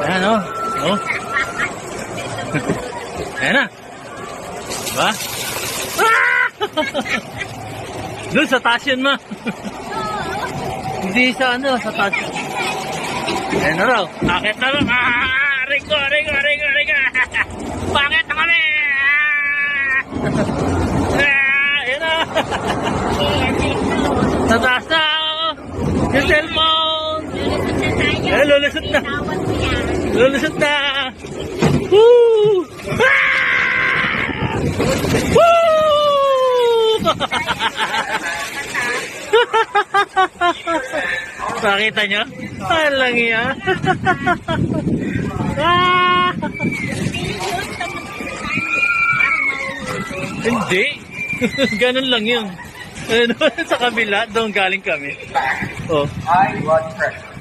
Ayan o. Oh. Ayan na. Diba? Ah! Doon sa taas yun, ma. Hindi sa ano, sa taas. Ayan na raw. Akit na raw. Rico. Bakit na kami? Ayan na. Sa taas na. Yung cellphone. Ayan, lulusot na. Lulusot na. Woo! Woo! Nakita nyo? Alang yan. Hindi. Ganun lang yun. Sa kabila, doon galing kami. Oh. High blood pressure.